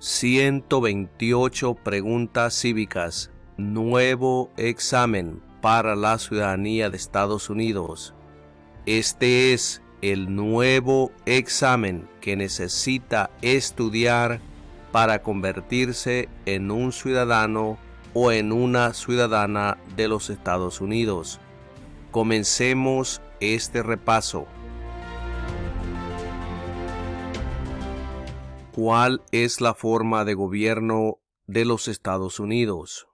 128 preguntas cívicas. Nuevo examen para la ciudadanía de Estados Unidos. Este es el nuevo examen que necesita estudiar para convertirse en un ciudadano o en una ciudadana de los Estados Unidos. Comencemos este repaso. ¿Cuál es la forma de gobierno de los Estados Unidos?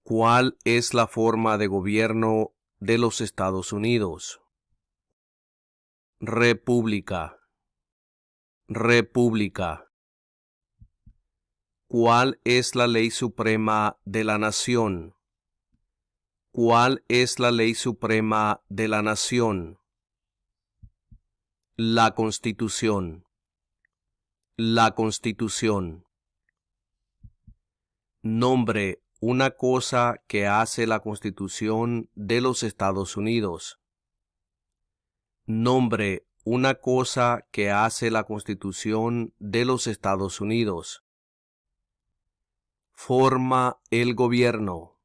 ¿Cuál es la forma de gobierno de los Estados Unidos? República. República. ¿Cuál es la ley suprema de la nación? ¿Cuál es la ley suprema de la nación? La Constitución. La Constitución. Nombre una cosa que hace la Constitución de los Estados Unidos. Nombre una cosa que hace la Constitución de los Estados Unidos. Forma el gobierno.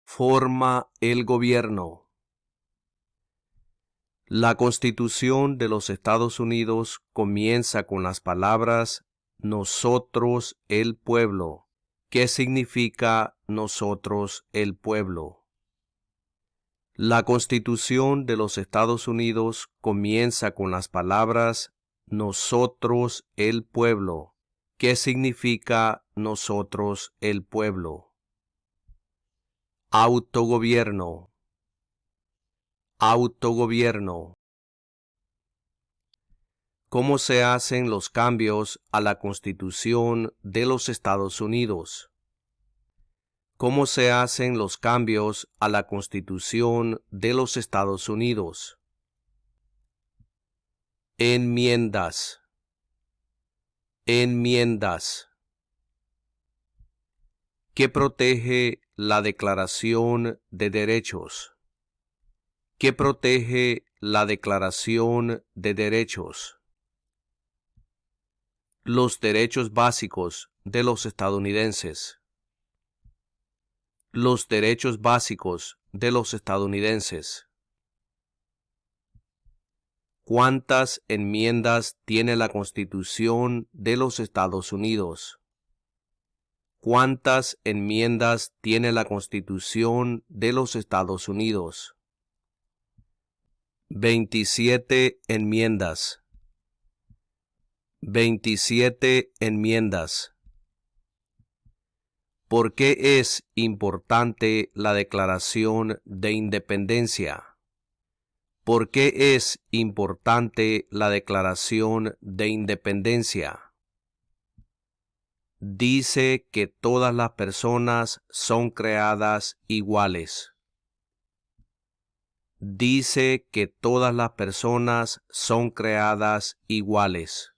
Forma el gobierno. La Constitución de los Estados Unidos comienza con las palabras nosotros el pueblo. ¿Qué significa nosotros el pueblo? La Constitución de los Estados Unidos comienza con las palabras nosotros el pueblo. ¿Qué significa nosotros el pueblo? Autogobierno. Autogobierno. ¿Cómo se hacen los cambios a la Constitución de los Estados Unidos? ¿Cómo se hacen los cambios a la Constitución de los Estados Unidos? Enmiendas. Enmiendas. ¿Qué protege la Declaración de Derechos? ¿Qué protege la Declaración de Derechos? Los derechos básicos de los estadounidenses. Los derechos básicos de los estadounidenses. ¿Cuántas enmiendas tiene la Constitución de los Estados Unidos? ¿Cuántas enmiendas tiene la Constitución de los Estados Unidos? 27 enmiendas. 27 enmiendas. ¿Por qué es importante la Declaración de Independencia? ¿Por qué es importante la Declaración de Independencia? Dice que todas las personas son creadas iguales. Dice que todas las personas son creadas iguales.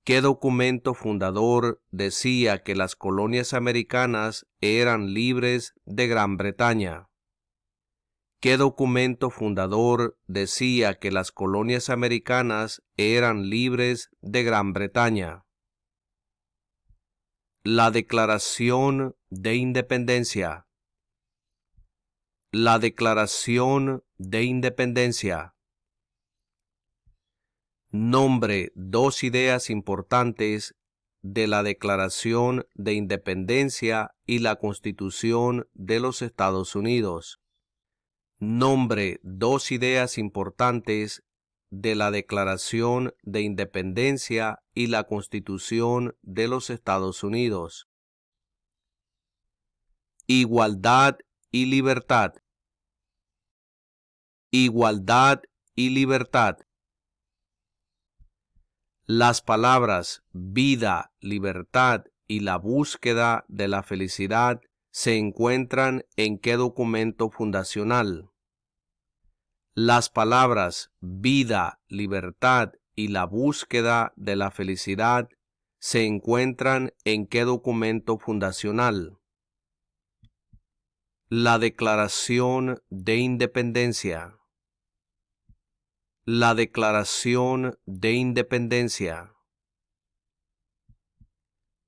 ¿Qué documento fundador decía que las colonias americanas eran libres de Gran Bretaña? ¿Qué documento fundador decía que las colonias americanas eran libres de Gran Bretaña? La Declaración de Independencia. La Declaración de Independencia. Nombre dos ideas importantes de la Declaración de Independencia y la Constitución de los Estados Unidos. Nombre dos ideas importantes de la Declaración de Independencia y la Constitución de los Estados Unidos. Igualdad y libertad. Igualdad y libertad. Las palabras vida, libertad y la búsqueda de la felicidad se encuentran en ¿qué documento fundacional? Las palabras vida, libertad y la búsqueda de la felicidad se encuentran en ¿qué documento fundacional? La Declaración de Independencia. La Declaración de Independencia.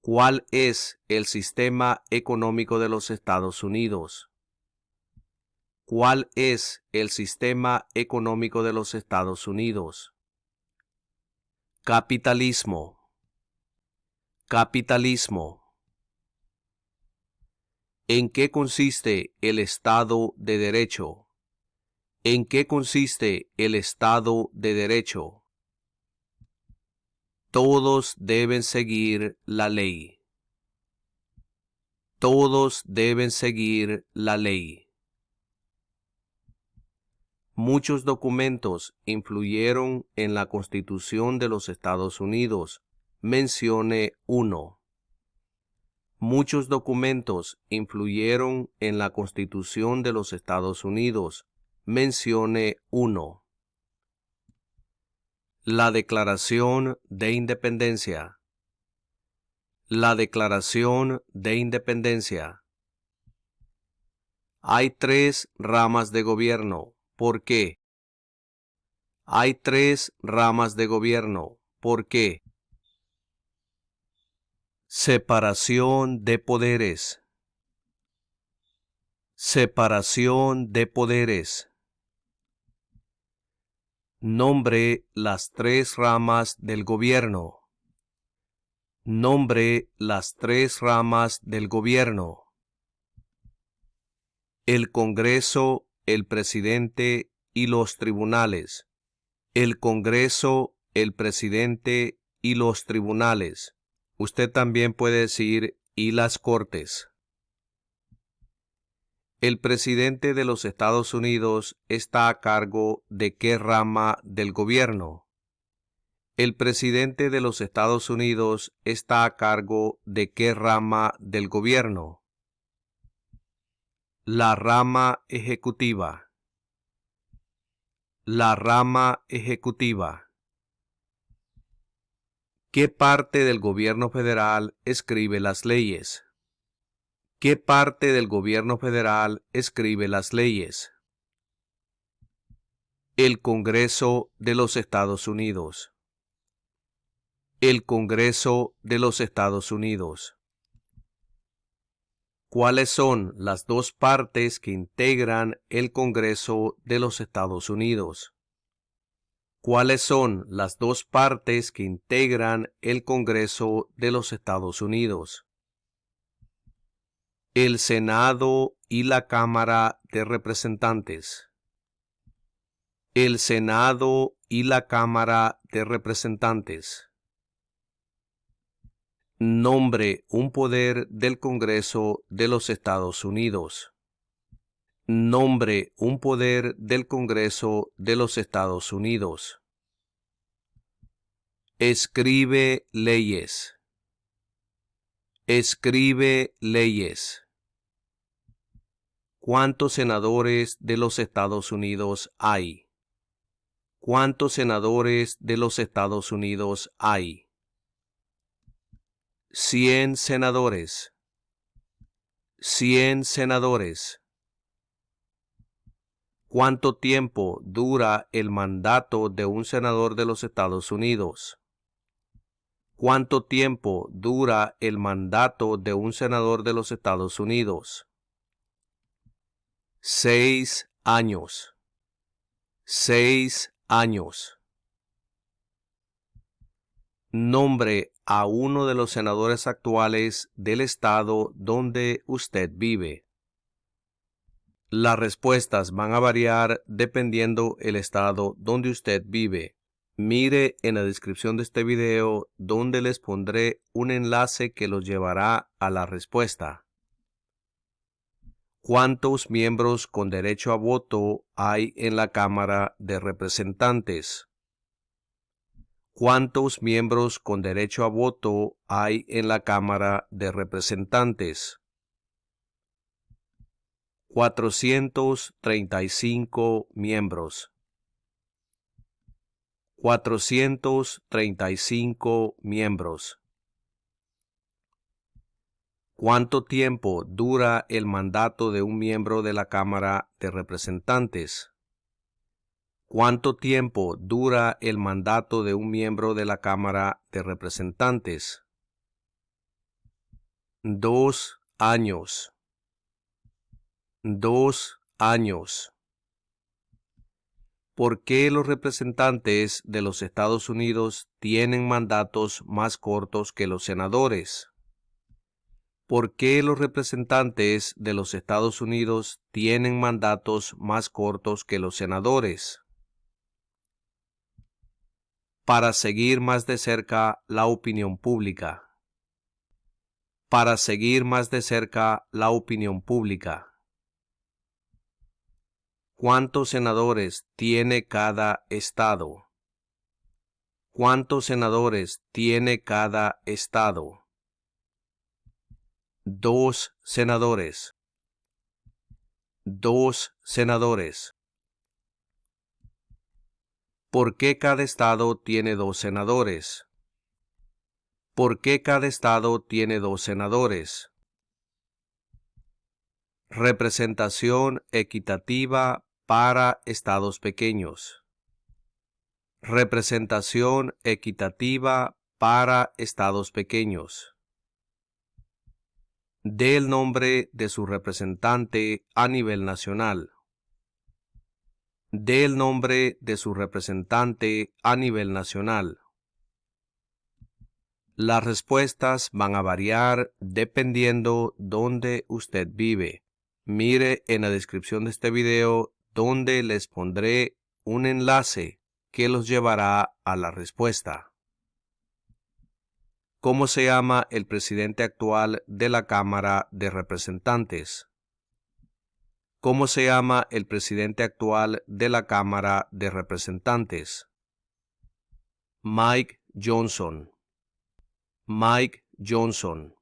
¿Cuál es el sistema económico de los Estados Unidos? ¿Cuál es el sistema económico de los Estados Unidos? Capitalismo. Capitalismo. ¿En qué consiste el Estado de Derecho? ¿En qué consiste el Estado de Derecho? Todos deben seguir la ley. Todos deben seguir la ley. Muchos documentos influyeron en la Constitución de los Estados Unidos. Mencione uno. Muchos documentos influyeron en la Constitución de los Estados Unidos. Mencione uno. La Declaración de Independencia. La Declaración de Independencia. Hay 3 ramas de gobierno. ¿Por qué? Hay 3 ramas de gobierno. ¿Por qué? Separación de poderes. Separación de poderes. Nombre las 3 ramas del gobierno. Nombre las 3 ramas del gobierno. El Congreso, el presidente y los tribunales. El Congreso, el presidente y los tribunales. Usted también puede decir y las cortes. El presidente de los Estados Unidos está a cargo de ¿qué rama del gobierno? El presidente de los Estados Unidos está a cargo de ¿qué rama del gobierno? La rama ejecutiva. La rama ejecutiva. ¿Qué parte del gobierno federal escribe las leyes? ¿Qué parte del gobierno federal escribe las leyes? El Congreso de los Estados Unidos. El Congreso de los Estados Unidos. ¿Cuáles son las 2 partes que integran el Congreso de los Estados Unidos? ¿Cuáles son las 2 partes que integran el Congreso de los Estados Unidos? El Senado y la Cámara de Representantes. El Senado y la Cámara de Representantes. Nombre un poder del Congreso de los Estados Unidos. Nombre un poder del Congreso de los Estados Unidos. Escribe leyes. Escribe leyes. ¿Cuántos senadores de los Estados Unidos hay? ¿Cuántos senadores de los Estados Unidos hay? 100 senadores. 100 senadores. ¿Cuánto tiempo dura el mandato de un senador de los Estados Unidos? ¿Cuánto tiempo dura el mandato de un senador de los Estados Unidos? 6 años. 6 años. Nombre a uno de los senadores actuales del estado donde usted vive. Las respuestas van a variar dependiendo el estado donde usted vive. Mire en la descripción de este video donde les pondré un enlace que los llevará a la respuesta. ¿Cuántos miembros con derecho a voto hay en la Cámara de Representantes? ¿Cuántos miembros con derecho a voto hay en la Cámara de Representantes? 435 miembros. 435 miembros. ¿Cuánto tiempo dura el mandato de un miembro de la Cámara de Representantes? ¿Cuánto tiempo dura el mandato de un miembro de la Cámara de Representantes? 2 años. 2 años. ¿Por qué los representantes de los Estados Unidos tienen mandatos más cortos que los senadores? ¿Por qué los representantes de los Estados Unidos tienen mandatos más cortos que los senadores? Para seguir más de cerca la opinión pública. Para seguir más de cerca la opinión pública. ¿Cuántos senadores tiene cada estado? ¿Cuántos senadores tiene cada estado? 2 senadores. 2 senadores. ¿Por qué cada estado tiene 2 senadores? ¿Por qué cada estado tiene 2 senadores? Representación equitativa para estados pequeños. Representación equitativa para estados pequeños. Dé el nombre de su representante a nivel nacional. Dé el nombre de su representante a nivel nacional. Las respuestas van a variar dependiendo dónde usted vive. Mire en la descripción de este video donde les pondré un enlace que los llevará a la respuesta. ¿Cómo se llama el presidente actual de la Cámara de Representantes? ¿Cómo se llama el presidente actual de la Cámara de Representantes? Mike Johnson. Mike Johnson.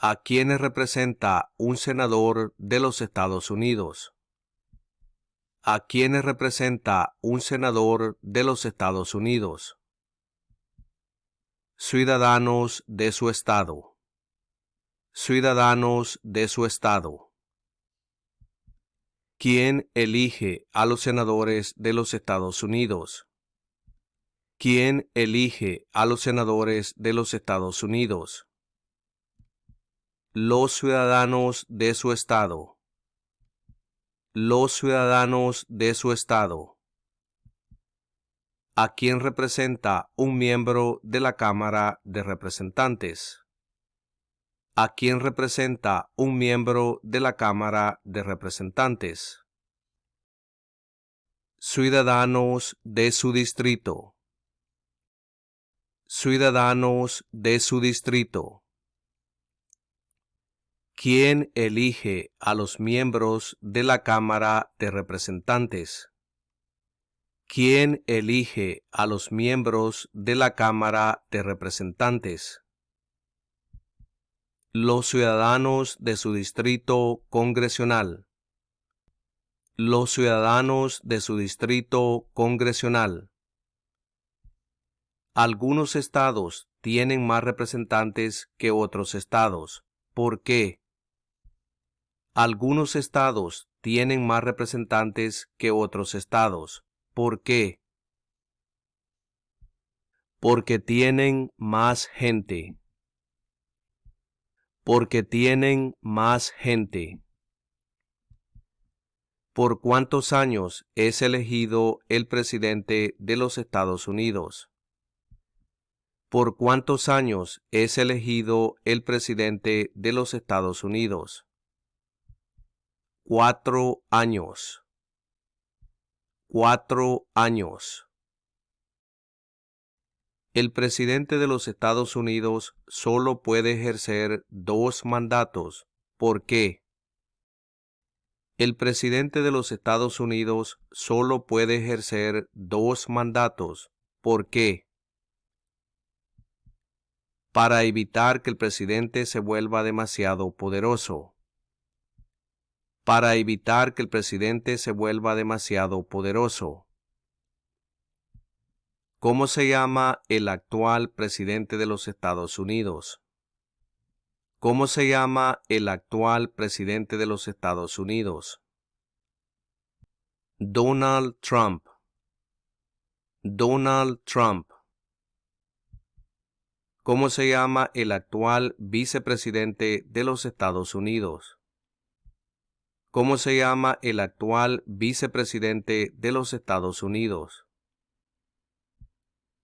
¿A quiénes representa un senador de los Estados Unidos? ¿A quiénes representa un senador de los Estados Unidos? Ciudadanos de su estado. Ciudadanos de su estado. ¿Quién elige a los senadores de los Estados Unidos? ¿Quién elige a los senadores de los Estados Unidos? Los ciudadanos de su estado. Los ciudadanos de su estado. ¿A quién representa un miembro de la Cámara de Representantes? ¿A quién representa un miembro de la Cámara de Representantes? Ciudadanos de su distrito. Ciudadanos de su distrito. ¿Quién elige a los miembros de la Cámara de Representantes? ¿Quién elige a los miembros de la Cámara de Representantes? Los ciudadanos de su distrito congresional. Los ciudadanos de su distrito congresional. Algunos estados tienen más representantes que otros estados. ¿Por qué? Algunos estados tienen más representantes que otros estados. ¿Por qué? Porque tienen más gente. Porque tienen más gente. ¿Por cuántos años es elegido el presidente de los Estados Unidos? ¿Por cuántos años es elegido el presidente de los Estados Unidos? 4 años. 4 años. El presidente de los Estados Unidos solo puede ejercer 2 mandatos. ¿Por qué? El presidente de los Estados Unidos solo puede ejercer 2 mandatos. ¿Por qué? Para evitar que el presidente se vuelva demasiado poderoso. Para evitar que el presidente se vuelva demasiado poderoso. ¿Cómo se llama el actual presidente de los Estados Unidos? ¿Cómo se llama el actual presidente de los Estados Unidos? Donald Trump. Donald Trump. ¿Cómo se llama el actual vicepresidente de los Estados Unidos? ¿Cómo se llama el actual vicepresidente de los Estados Unidos?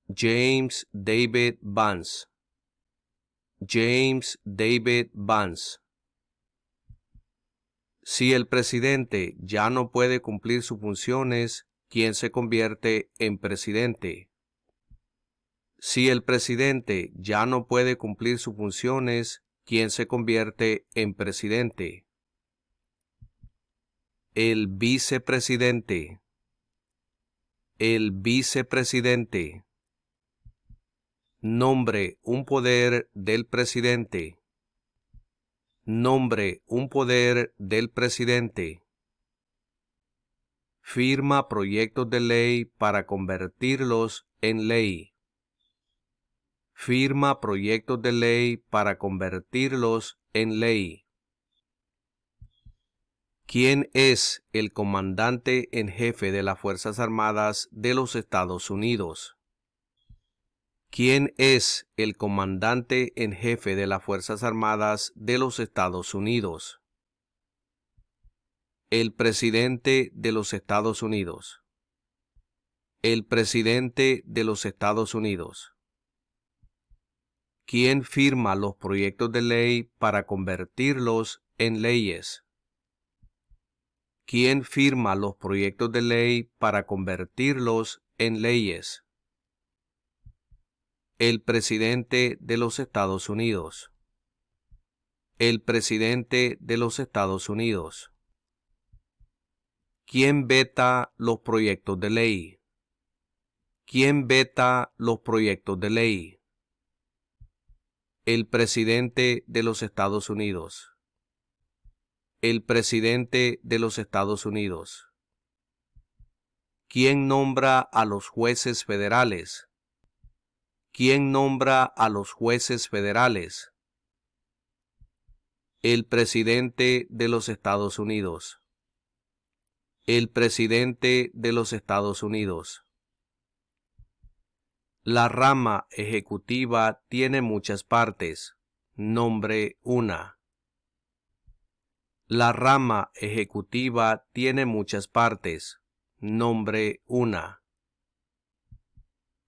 James David Vance. James David Vance. Si el presidente ya no puede cumplir sus funciones, ¿quién se convierte en presidente? Si el presidente ya no puede cumplir sus funciones, ¿quién se convierte en presidente? El vicepresidente. El vicepresidente. Nombre un poder del presidente. Nombre un poder del presidente. Firma proyectos de ley para convertirlos en ley. Firma proyectos de ley para convertirlos en ley. ¿Quién es el comandante en jefe de las Fuerzas Armadas de los Estados Unidos? ¿Quién es el comandante en jefe de las Fuerzas Armadas de los Estados Unidos? El presidente de los Estados Unidos. El presidente de los Estados Unidos. ¿Quién firma los proyectos de ley para convertirlos en leyes? ¿Quién firma los proyectos de ley para convertirlos en leyes? El presidente de los Estados Unidos. El presidente de los Estados Unidos. ¿Quién veta los proyectos de ley? ¿Quién veta los proyectos de ley? El presidente de los Estados Unidos. El presidente de los Estados Unidos. ¿Quién nombra a los jueces federales? ¿Quién nombra a los jueces federales? El presidente de los Estados Unidos. El presidente de los Estados Unidos. La rama ejecutiva tiene muchas partes. Nombre una. La rama ejecutiva tiene muchas partes. Nombre una.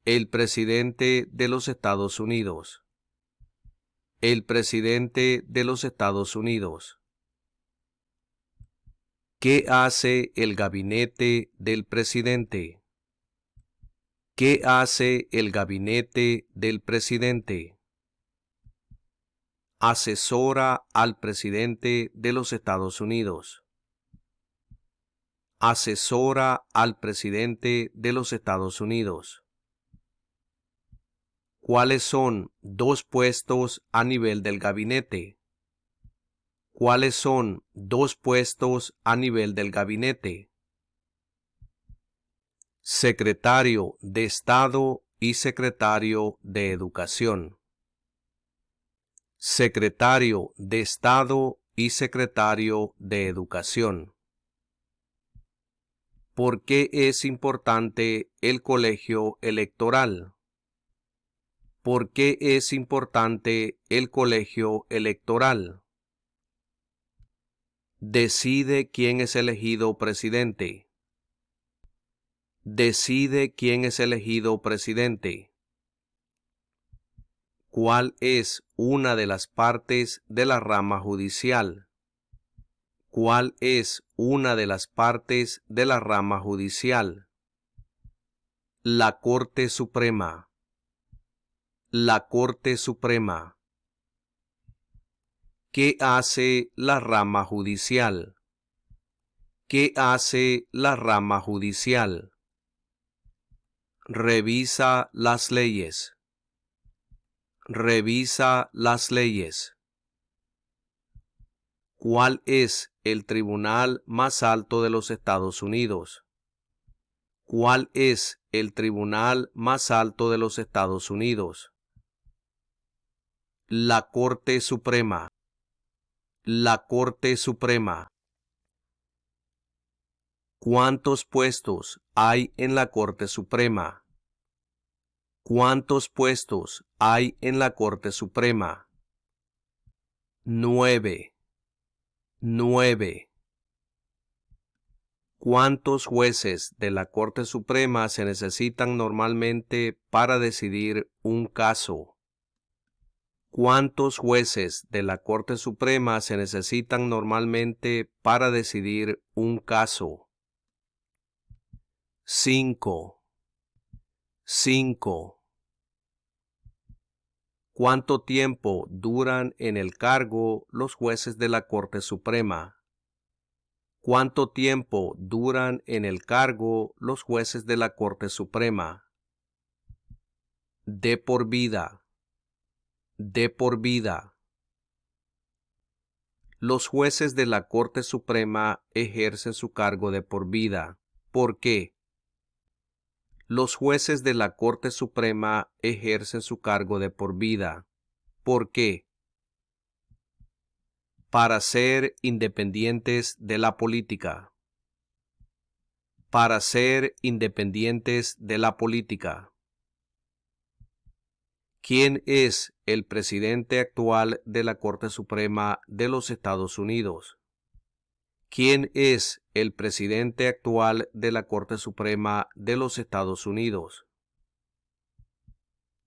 El presidente de los Estados Unidos. El presidente de los Estados Unidos. ¿Qué hace el gabinete del presidente? ¿Qué hace el gabinete del presidente? Asesora al presidente de los Estados Unidos. Asesora al presidente de los Estados Unidos. ¿Cuáles son dos puestos a nivel del gabinete? ¿Cuáles son dos puestos a nivel del gabinete? Secretario de Estado y Secretario de Educación. Secretario de Estado y Secretario de Educación. ¿Por qué es importante el colegio electoral? ¿Por qué es importante el colegio electoral? Decide quién es elegido presidente. Decide quién es elegido presidente. ¿Cuál es una de las partes de la rama judicial? ¿Cuál es una de las partes de la rama judicial? La Corte Suprema. La Corte Suprema. ¿Qué hace la rama judicial? ¿Qué hace la rama judicial? Revisa las leyes. Revisa las leyes. ¿Cuál es el tribunal más alto de los Estados Unidos? ¿Cuál es el tribunal más alto de los Estados Unidos? La Corte Suprema. La Corte Suprema. ¿Cuántos puestos hay en la Corte Suprema? ¿Cuántos puestos hay en la Corte Suprema? 9. 9. ¿Cuántos jueces de la Corte Suprema se necesitan normalmente para decidir un caso? ¿Cuántos jueces de la Corte Suprema se necesitan normalmente para decidir un caso? 5. 5. ¿Cuánto tiempo duran en el cargo los jueces de la Corte Suprema? ¿Cuánto tiempo duran en el cargo los jueces de la Corte Suprema? De por vida. De por vida. Los jueces de la Corte Suprema ejercen su cargo de por vida. ¿Por qué? Los jueces de la Corte Suprema ejercen su cargo de por vida. ¿Por qué? Para ser independientes de la política. Para ser independientes de la política. ¿Quién es el presidente actual de la Corte Suprema de los Estados Unidos? ¿Quién es el presidente actual de la Corte Suprema de los Estados Unidos?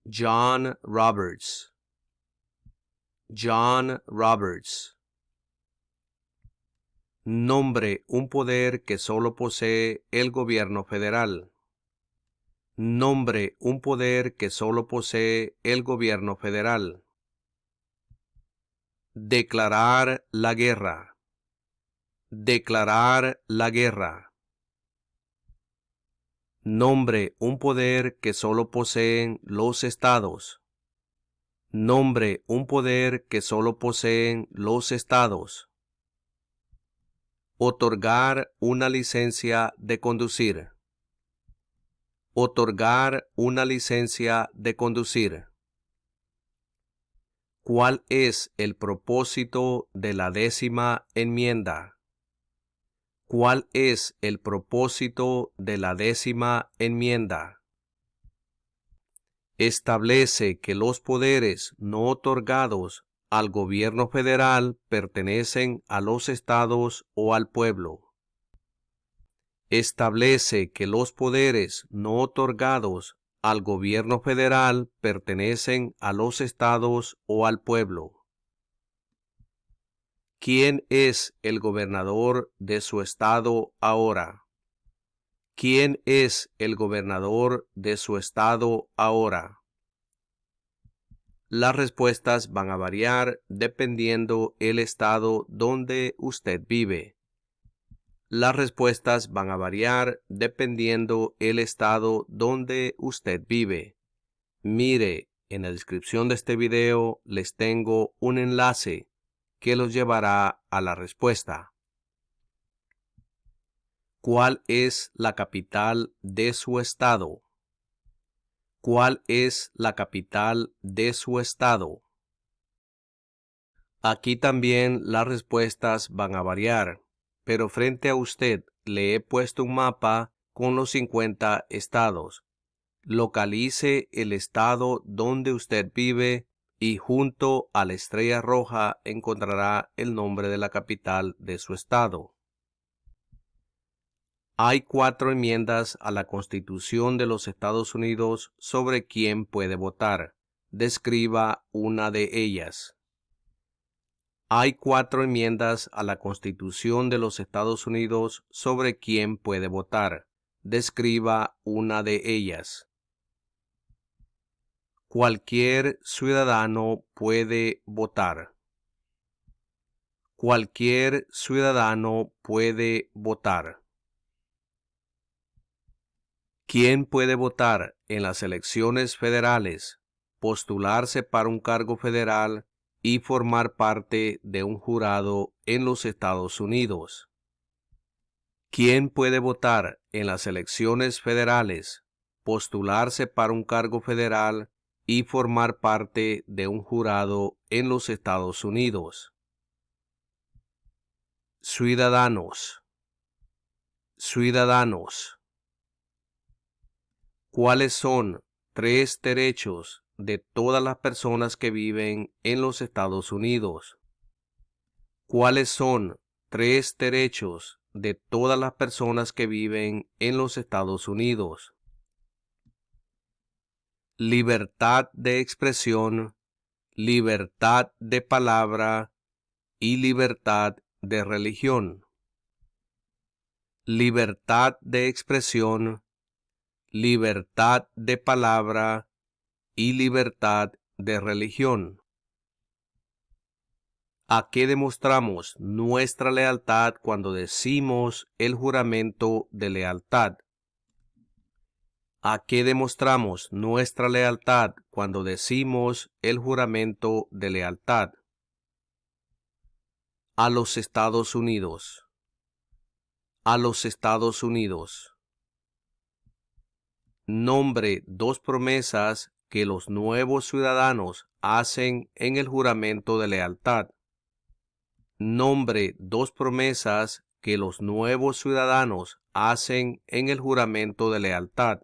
John Roberts. John Roberts. Nombre un poder que solo posee el gobierno federal. Nombre un poder que solo posee el gobierno federal. Declarar la guerra. Declarar la guerra. Nombre un poder que solo poseen los estados. Nombre un poder que solo poseen los estados. Otorgar una licencia de conducir. Otorgar una licencia de conducir. ¿Cuál es el propósito de la 10ª enmienda? ¿Cuál es el propósito de la 10ª enmienda? Establece que los poderes no otorgados al gobierno federal pertenecen a los estados o al pueblo. Establece que los poderes no otorgados al gobierno federal pertenecen a los estados o al pueblo. ¿Quién es el gobernador de su estado ahora? ¿Quién es el gobernador de su estado ahora? Las respuestas van a variar dependiendo el estado donde usted vive. Las respuestas van a variar dependiendo el estado donde usted vive. Mire, en la descripción de este video les tengo un enlace que los llevará a la respuesta. ¿Cuál es la capital de su estado? ¿Cuál es la capital de su estado? Aquí también las respuestas van a variar, pero frente a usted le he puesto un mapa con los 50 estados. Localice el estado donde usted vive y junto a la estrella roja encontrará el nombre de la capital de su estado. Hay 4 enmiendas a la Constitución de los Estados Unidos sobre quién puede votar. Describa una de ellas. Hay 4 enmiendas a la Constitución de los Estados Unidos sobre quién puede votar. Describa una de ellas. Cualquier ciudadano puede votar. Cualquier ciudadano puede votar. ¿Quién puede votar en las elecciones federales, postularse para un cargo federal y formar parte de un jurado en los Estados Unidos? ¿Quién puede votar en las elecciones federales, postularse para un cargo federal y formar parte de un jurado en los Estados Unidos? Ciudadanos. ciudadanos. ¿Cuáles son 3 derechos de todas las personas que viven en los Estados Unidos? ¿Cuáles son 3 derechos de todas las personas que viven en los Estados Unidos? Libertad de expresión, libertad de palabra y libertad de religión. Libertad de expresión, libertad de palabra y libertad de religión. ¿A qué demostramos nuestra lealtad cuando decimos el juramento de lealtad? ¿A qué demostramos nuestra lealtad cuando decimos el juramento de lealtad? A los Estados Unidos. A los Estados Unidos. Nombre 2 promesas que los nuevos ciudadanos hacen en el juramento de lealtad. Nombre 2 promesas que los nuevos ciudadanos hacen en el juramento de lealtad.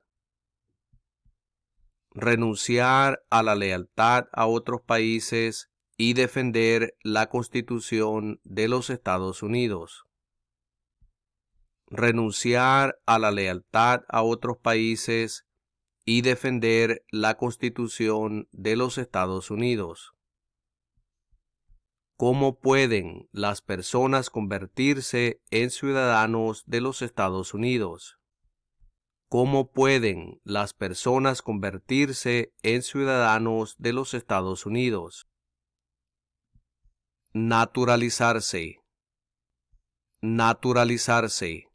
Renunciar a la lealtad a otros países y defender la Constitución de los Estados Unidos. Renunciar a la lealtad a otros países y defender la Constitución de los Estados Unidos. ¿Cómo pueden las personas convertirse en ciudadanos de los Estados Unidos? ¿Cómo pueden las personas convertirse en ciudadanos de los Estados Unidos? Naturalizarse. Naturalizarse.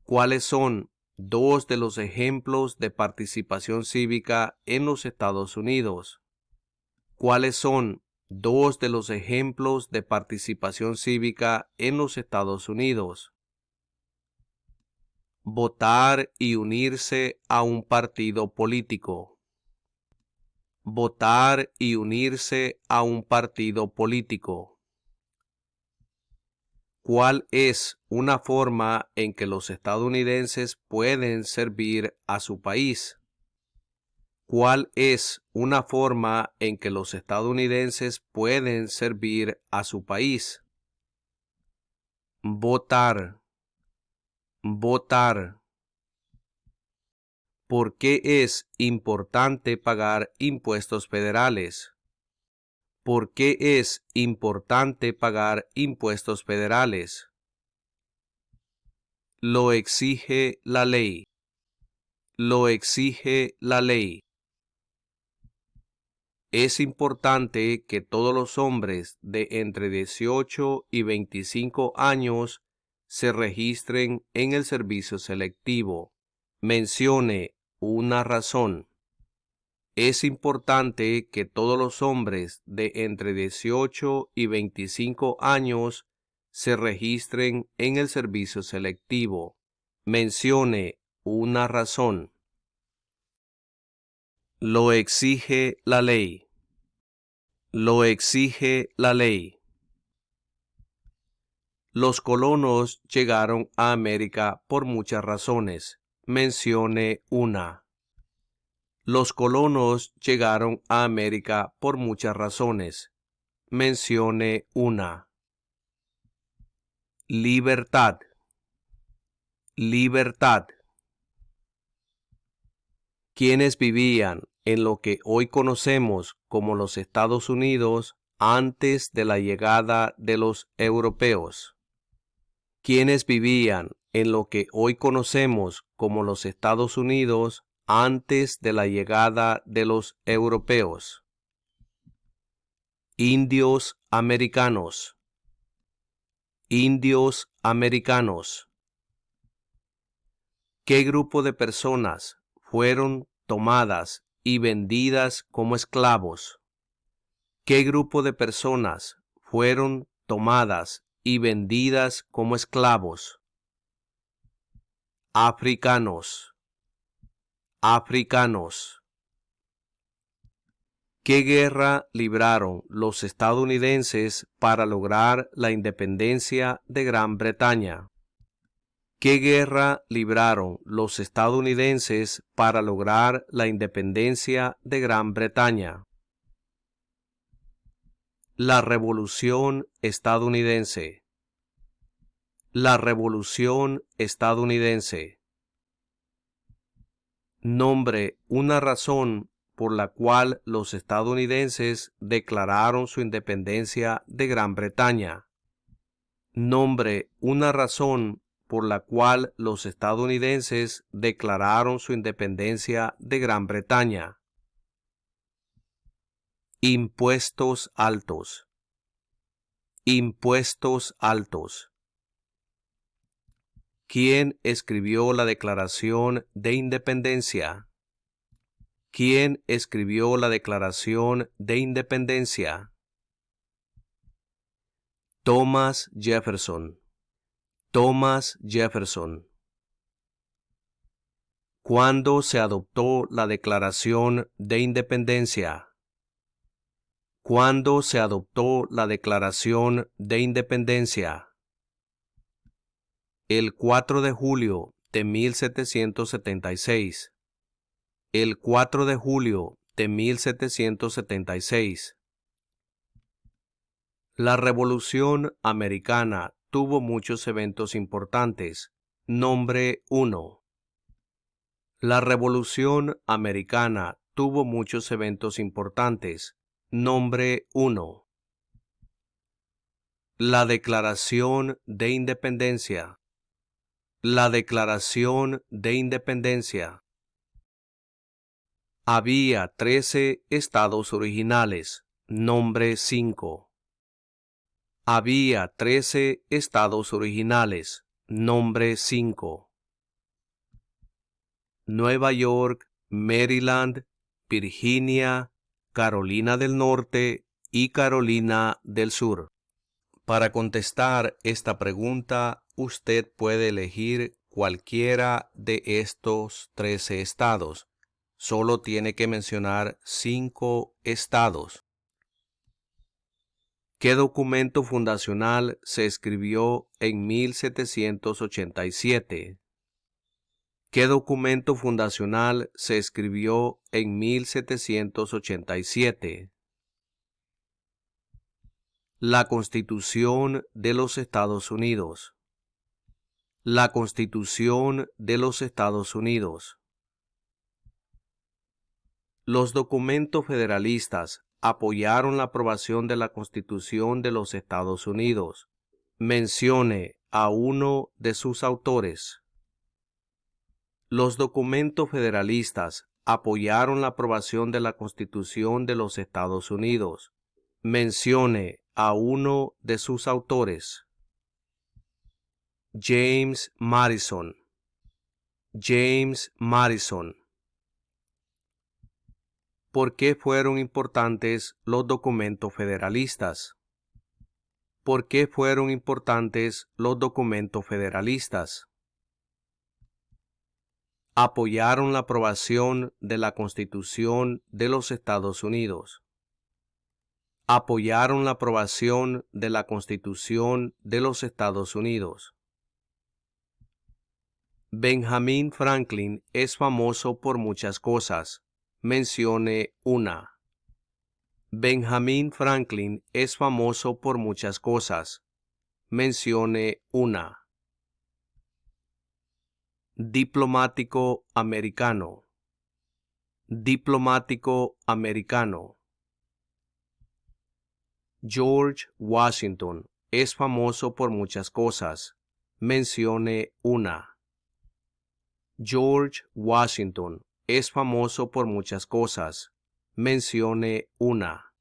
¿Cuáles son 2 de los ejemplos de participación cívica en los Estados Unidos? ¿Cuáles son 2 de los ejemplos de participación cívica en los Estados Unidos? Votar y unirse a un partido político. Votar y unirse a un partido político. ¿Cuál es una forma en que los estadounidenses pueden servir a su país? ¿Cuál es una forma en que los estadounidenses pueden servir a su país? Votar. Votar. ¿Por qué es importante pagar impuestos federales? ¿Por qué es importante pagar impuestos federales? Lo exige la ley. Lo exige la ley. Es importante que todos los hombres de entre 18 y 25 años se registren en el servicio selectivo. Mencione una razón. Es importante que todos los hombres de entre 18 y 25 años se registren en el servicio selectivo. Mencione una razón. Lo exige la ley. Lo exige la ley. Los colonos llegaron a América por muchas razones. Mencione una. Los colonos llegaron a América por muchas razones. Mencione una. Libertad. Libertad. Quienes vivían en lo que hoy conocemos como los Estados Unidos antes de la llegada de los europeos. Quienes vivían en lo que hoy conocemos como los Estados Unidos antes de la llegada de los europeos. Indios americanos. Indios americanos. ¿Qué grupo de personas fueron tomadas y vendidas como esclavos? ¿Qué grupo de personas fueron tomadas y vendidas como esclavos? Africanos. Africanos. ¿Qué guerra libraron los estadounidenses para lograr la independencia de Gran Bretaña? ¿Qué guerra libraron los estadounidenses para lograr la independencia de Gran Bretaña? La Revolución Estadounidense. La Revolución Estadounidense. Nombre una razón por la cual los estadounidenses declararon su independencia de Gran Bretaña. Nombre una razón por la cual los estadounidenses declararon su independencia de Gran Bretaña. Impuestos altos. Impuestos altos. ¿Quién escribió la Declaración de Independencia? ¿Quién escribió la Declaración de Independencia? Thomas Jefferson. Thomas Jefferson. ¿Cuándo se adoptó la Declaración de Independencia? ¿Cuándo se adoptó la Declaración de Independencia? El 4 de julio de 1776. El 4 de julio de 1776. La Revolución Americana tuvo muchos eventos importantes. Nombre 1. La Revolución Americana tuvo muchos eventos importantes. Nombre 1. La Declaración de Independencia. La Declaración de Independencia. Había 13 estados originales. Nombre 5. Había 13 estados originales. Nombre 5. Nueva York, Maryland, Virginia, Carolina del Norte y Carolina del Sur. Para contestar esta pregunta, usted puede elegir cualquiera de estos 13 estados. Solo tiene que mencionar 5 estados. ¿Qué documento fundacional se escribió en 1787? ¿Qué documento fundacional se escribió en 1787? La Constitución de los Estados Unidos. La Constitución de los Estados Unidos. Los documentos federalistas apoyaron la aprobación de la Constitución de los Estados Unidos. Mencione a uno de sus autores. Los documentos federalistas apoyaron la aprobación de la Constitución de los Estados Unidos. Mencione a uno de sus autores. James Madison. James Madison. ¿Por qué fueron importantes los documentos federalistas? ¿Por qué fueron importantes los documentos federalistas? Apoyaron la aprobación de la Constitución de los Estados Unidos. Apoyaron la aprobación de la Constitución de los Estados Unidos. Benjamin Franklin es famoso por muchas cosas. Mencione una. Benjamin Franklin es famoso por muchas cosas. Mencione una. Diplomático americano. Diplomático americano. George Washington es famoso por muchas cosas. Mencione una. George Washington es famoso por muchas cosas. Mencione una.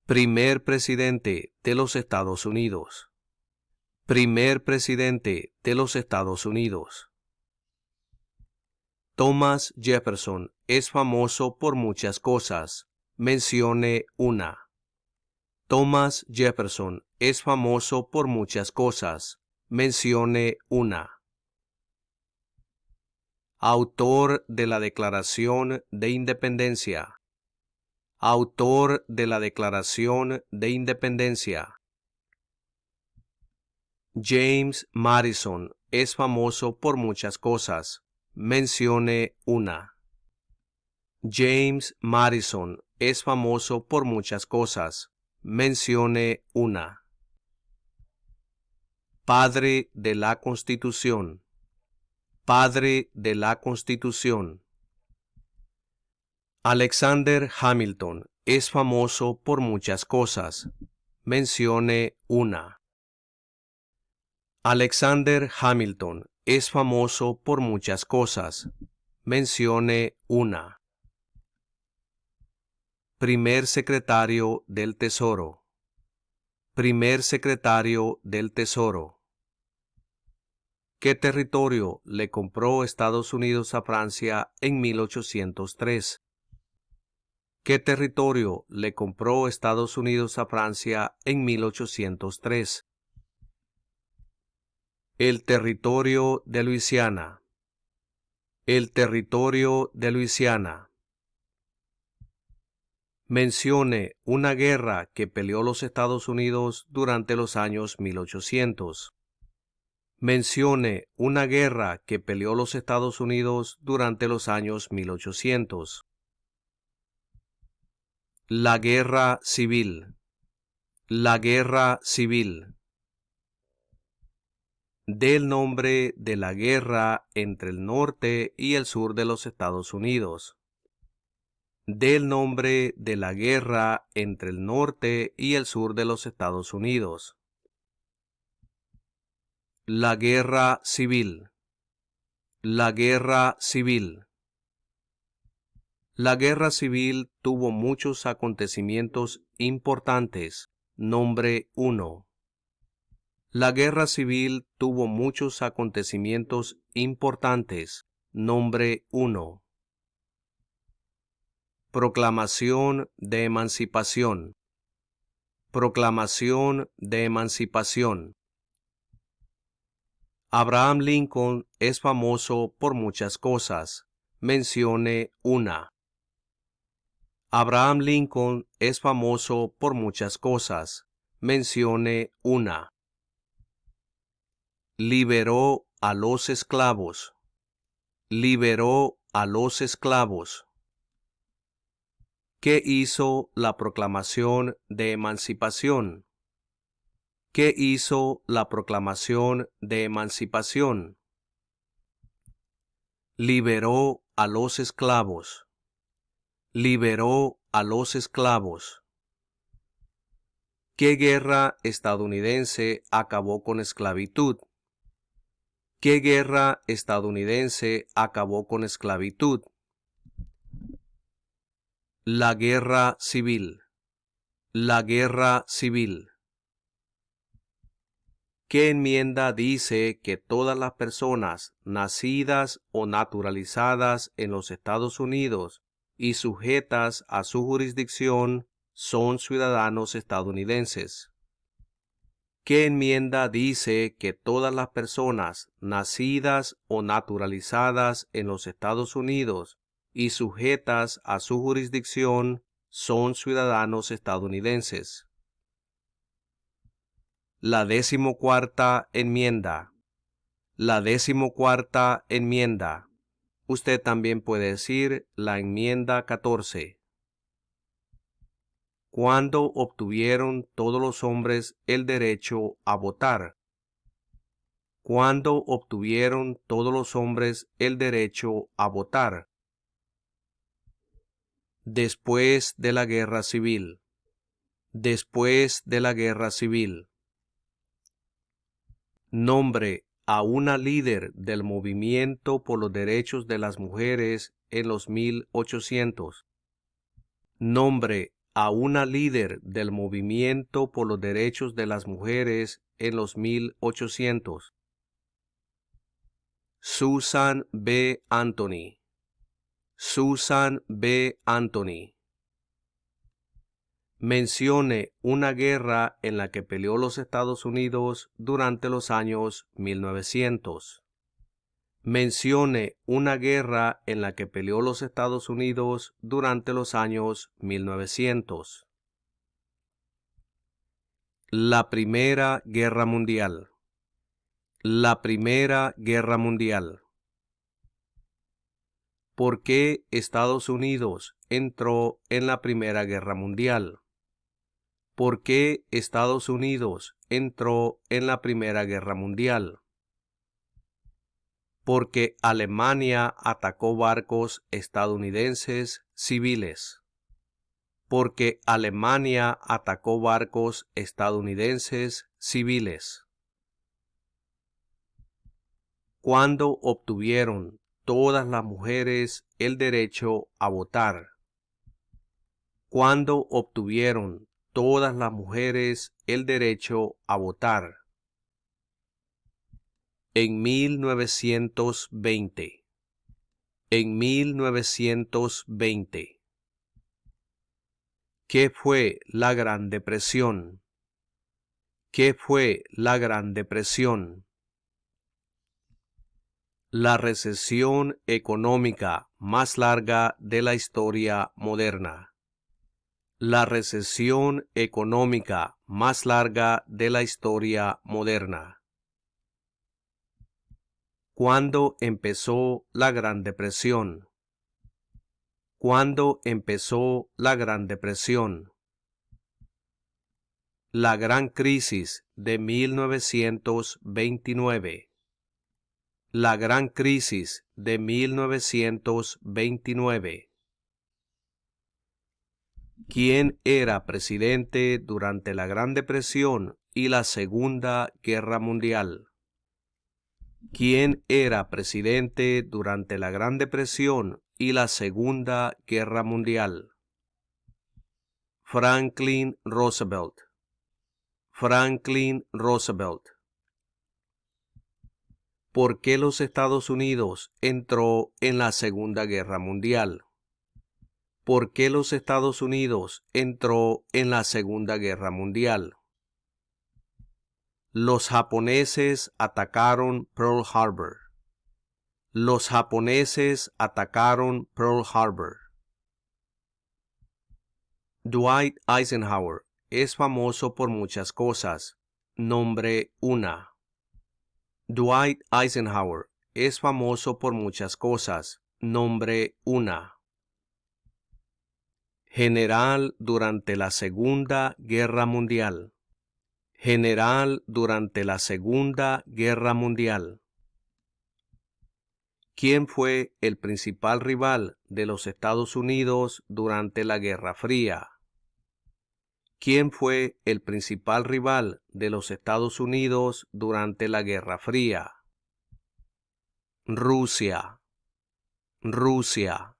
Primer presidente de los Estados Unidos. Primer presidente de los Estados Unidos. Thomas Jefferson es famoso por muchas cosas. Mencione una. Thomas Jefferson es famoso por muchas cosas. Mencione una. Autor de la Declaración de Independencia. Autor de la Declaración de Independencia. James Madison es famoso por muchas cosas. Mencione una. James Madison es famoso por muchas cosas. Mencione una. Padre de la Constitución. Padre de la Constitución. Alexander Hamilton es famoso por muchas cosas. Mencione una. Alexander Hamilton es famoso por muchas cosas. Mencione una. Primer secretario del Tesoro. Primer secretario del Tesoro. ¿Qué territorio le compró Estados Unidos a Francia en 1803? ¿Qué territorio le compró Estados Unidos a Francia en 1803? El territorio de Luisiana. El territorio de Luisiana. Mencione una guerra que peleó los Estados Unidos durante los años 1800. Mencione una guerra que peleó los Estados Unidos durante los años 1800. La Guerra Civil. La Guerra Civil. Del nombre de la guerra entre el norte y el sur de los Estados Unidos. Del nombre de la guerra entre el norte y el sur de los Estados Unidos. La Guerra Civil. La Guerra Civil. La Guerra Civil tuvo muchos acontecimientos importantes. Nombre 1. La Guerra Civil tuvo muchos acontecimientos importantes. Nombre 1. Proclamación de Emancipación. Proclamación de Emancipación. Abraham Lincoln es famoso por muchas cosas. Mencione una. Abraham Lincoln es famoso por muchas cosas. Mencione una. Liberó a los esclavos. Liberó a los esclavos. ¿Qué hizo la proclamación de emancipación? ¿Qué hizo la proclamación de emancipación? Liberó a los esclavos. Liberó a los esclavos. ¿Qué guerra estadounidense acabó con esclavitud? ¿Qué guerra estadounidense acabó con esclavitud? La Guerra Civil. La Guerra Civil. ¿Qué enmienda dice que todas las personas nacidas o naturalizadas en los Estados Unidos y sujetas a su jurisdicción son ciudadanos estadounidenses? ¿Qué enmienda dice que todas las personas nacidas o naturalizadas en los Estados Unidos y sujetas a su jurisdicción son ciudadanos estadounidenses? La 14ª enmienda. La 14ª enmienda. Usted también puede decir la enmienda 14. ¿Cuándo obtuvieron todos los hombres el derecho a votar? ¿Cuándo obtuvieron todos los hombres el derecho a votar? Después de la Guerra Civil. Después de la Guerra Civil. Nombre a una líder del movimiento por los derechos de las mujeres en los 1800. Nombre a una líder del movimiento por los derechos de las mujeres en los 1800. Susan B. Anthony. Susan B. Anthony. Mencione una guerra en la que peleó los Estados Unidos durante los años 1900. Mencione una guerra en la que peleó los Estados Unidos durante los años 1900. La Primera Guerra Mundial. La Primera Guerra Mundial. ¿Por qué Estados Unidos entró en la Primera Guerra Mundial? ¿Por qué Estados Unidos entró en la Primera Guerra Mundial? Porque Alemania atacó barcos estadounidenses civiles. Porque Alemania atacó barcos estadounidenses civiles. ¿Cuándo obtuvieron todas las mujeres el derecho a votar? ¿Cuándo obtuvieron todas las mujeres el derecho a votar? En 1920. En 1920. ¿Qué fue la Gran Depresión? ¿Qué fue la Gran Depresión? La recesión económica más larga de la historia moderna. La recesión económica más larga de la historia moderna. ¿Cuándo empezó la Gran Depresión? ¿Cuándo empezó la Gran Depresión? La Gran Crisis de 1929. La Gran Crisis de 1929. ¿Quién era presidente durante la Gran Depresión y la Segunda Guerra Mundial? ¿Quién era presidente durante la Gran Depresión y la Segunda Guerra Mundial? Franklin Roosevelt. Franklin Roosevelt. ¿Por qué los Estados Unidos entró en la Segunda Guerra Mundial? ¿Por qué los Estados Unidos entró en la Segunda Guerra Mundial? Los japoneses atacaron Pearl Harbor. Los japoneses atacaron Pearl Harbor. Dwight Eisenhower es famoso por muchas cosas. Nombre una. Dwight Eisenhower es famoso por muchas cosas. Nombre una. General durante la Segunda Guerra Mundial. General durante la Segunda Guerra Mundial. ¿Quién fue el principal rival de los Estados Unidos durante la Guerra Fría? ¿Quién fue el principal rival de los Estados Unidos durante la Guerra Fría? Rusia. Rusia.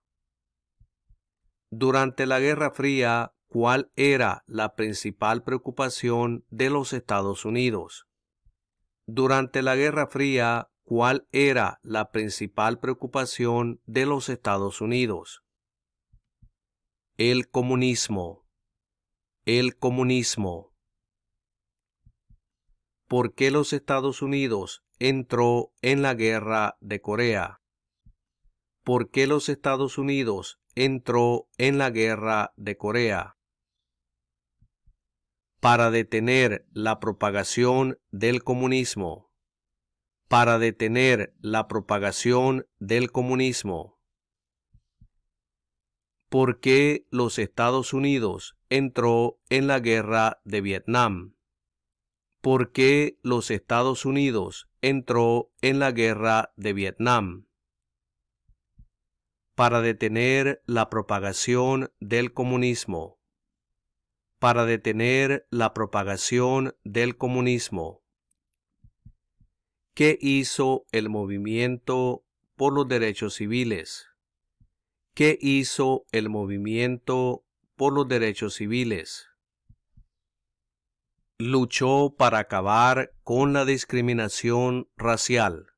Durante la Guerra Fría, ¿cuál era la principal preocupación de los Estados Unidos? Durante la Guerra Fría, ¿cuál era la principal preocupación de los Estados Unidos? El comunismo. El comunismo. ¿Por qué los Estados Unidos entró en la Guerra de Corea? ¿Por qué los Estados Unidos entró en la Guerra de Corea? Para detener la propagación del comunismo. Para detener la propagación del comunismo. ¿Por qué los Estados Unidos entró en la Guerra de Vietnam? ¿Por qué los Estados Unidos entró en la Guerra de Vietnam? Para detener la propagación del comunismo. Para detener la propagación del comunismo. ¿Qué hizo el movimiento por los derechos civiles? ¿Qué hizo el movimiento por los derechos civiles? Luchó para acabar con la discriminación racial.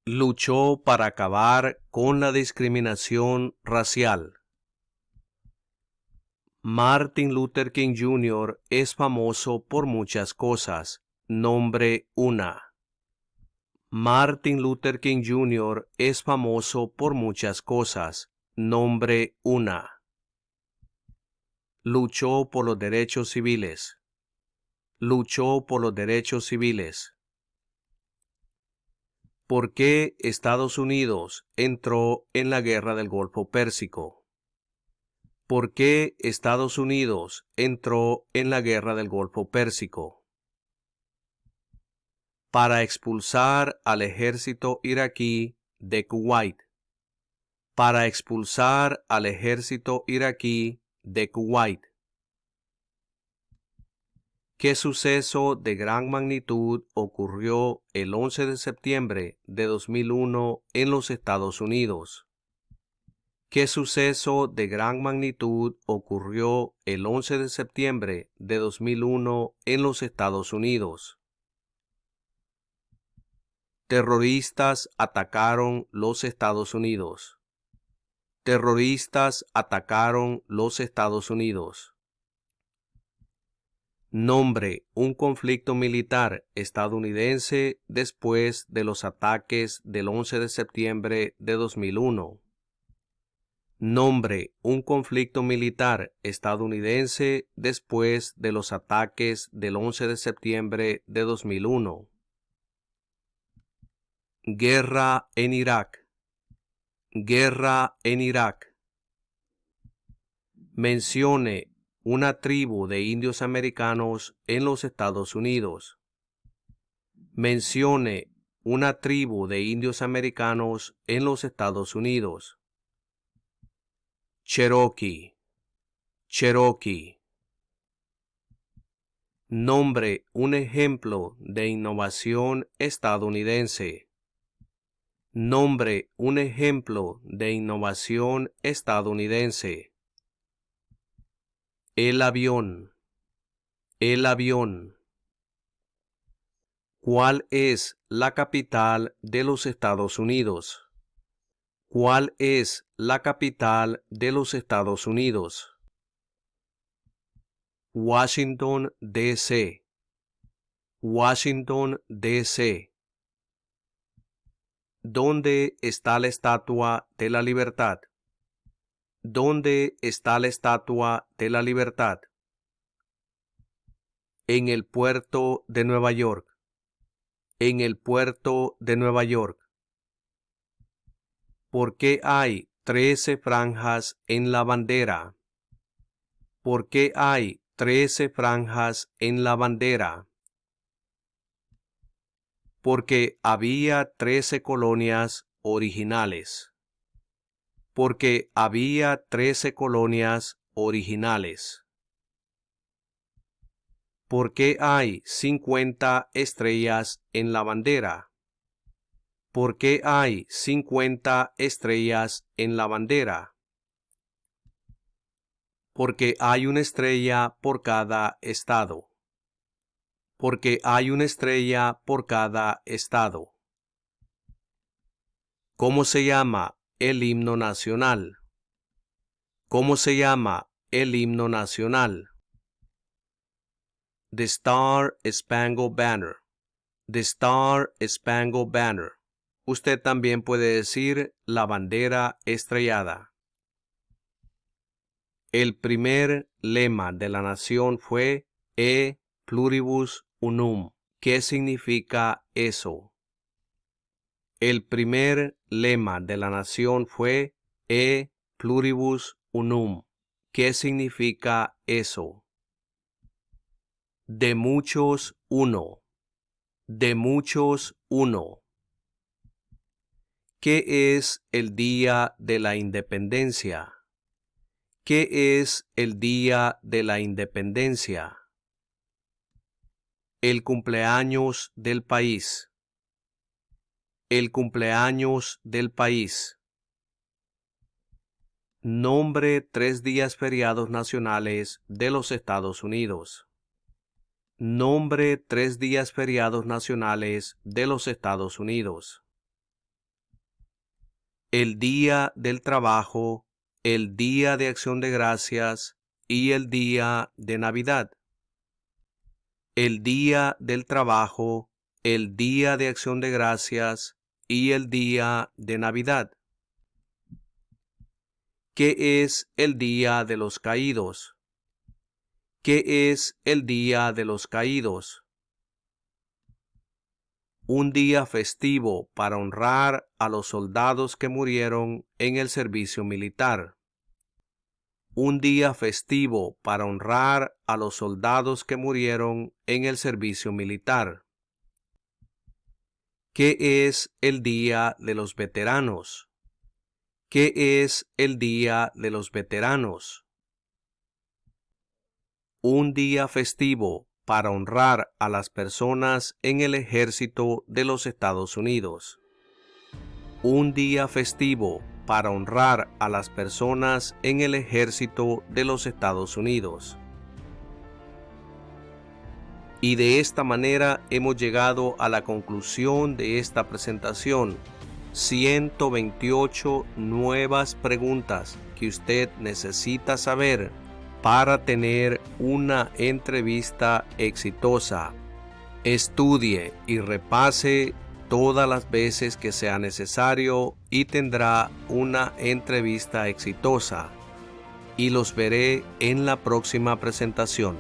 Luchó para acabar con la discriminación racial. Martin Luther King Jr. es famoso por muchas cosas. Nombre una. Martin Luther King Jr. es famoso por muchas cosas. Nombre una. Luchó por los derechos civiles. Luchó por los derechos civiles. ¿Por qué Estados Unidos entró en la Guerra del Golfo Pérsico? ¿Por qué Estados Unidos entró en la Guerra del Golfo Pérsico? Para expulsar al ejército iraquí de Kuwait. Para expulsar al ejército iraquí de Kuwait. ¿Qué suceso de gran magnitud ocurrió el 11 de septiembre de 2001 en los Estados Unidos? ¿Qué suceso de gran magnitud ocurrió el 11 de septiembre de 2001 en los Estados Unidos? Terroristas atacaron los Estados Unidos. Terroristas atacaron los Estados Unidos. Nombre un conflicto militar estadounidense después de los ataques del 11 de septiembre de 2001. Nombre un conflicto militar estadounidense después de los ataques del 11 de septiembre de 2001. Guerra en Irak. Guerra en Irak. Mencione una tribu de indios americanos en los Estados Unidos. Mencione una tribu de indios americanos en los Estados Unidos. Cherokee. Cherokee. Nombre un ejemplo de innovación estadounidense. Nombre un ejemplo de innovación estadounidense. El avión. El avión. ¿Cuál es la capital de los Estados Unidos? ¿Cuál es la capital de los Estados Unidos? Washington, D.C. Washington, D.C. ¿Dónde está la Estatua de la Libertad? ¿Dónde está la Estatua de la Libertad? En el puerto de Nueva York. En el puerto de Nueva York. ¿Por qué hay 13 franjas en la bandera? ¿Por qué hay 13 franjas en la bandera? Porque había 13 colonias originales. Porque había 13 colonias originales. ¿Por qué hay 50 estrellas en la bandera? ¿Por qué hay 50 estrellas en la bandera? Porque hay una estrella por cada estado. Porque hay una estrella por cada estado. ¿Cómo se llama el himno nacional? ¿Cómo se llama el himno nacional? The Star Spangled Banner. The Star Spangled Banner. Usted también puede decir la bandera estrellada. El primer lema de la nación fue E Pluribus Unum. ¿Qué significa eso? El primer lema de la nación fue E Pluribus Unum. ¿Qué significa eso? De muchos uno. De muchos uno. ¿Qué es el Día de la Independencia? ¿Qué es el Día de la Independencia? El cumpleaños del país. El cumpleaños del país. Nombre 3 días feriados nacionales de los Estados Unidos. Nombre 3 días feriados nacionales de los Estados Unidos. El Día del Trabajo, el Día de Acción de Gracias y el Día de Navidad. El Día del Trabajo, el Día de Acción de Gracias y el Día de Navidad. ¿Qué es el Día de los Caídos? ¿Qué es el Día de los Caídos? Un día festivo para honrar a los soldados que murieron en el servicio militar. Un día festivo para honrar a los soldados que murieron en el servicio militar. ¿Qué es el Día de los Veteranos? ¿Qué es el Día de los Veteranos? Un día festivo para honrar a las personas en el ejército de los Estados Unidos. Un día festivo para honrar a las personas en el ejército de los Estados Unidos. Y de esta manera hemos llegado a la conclusión de esta presentación. 128 nuevas preguntas que usted necesita saber para tener una entrevista exitosa. Estudie y repase todas las veces que sea necesario y tendrá una entrevista exitosa. Y los veré en la próxima presentación.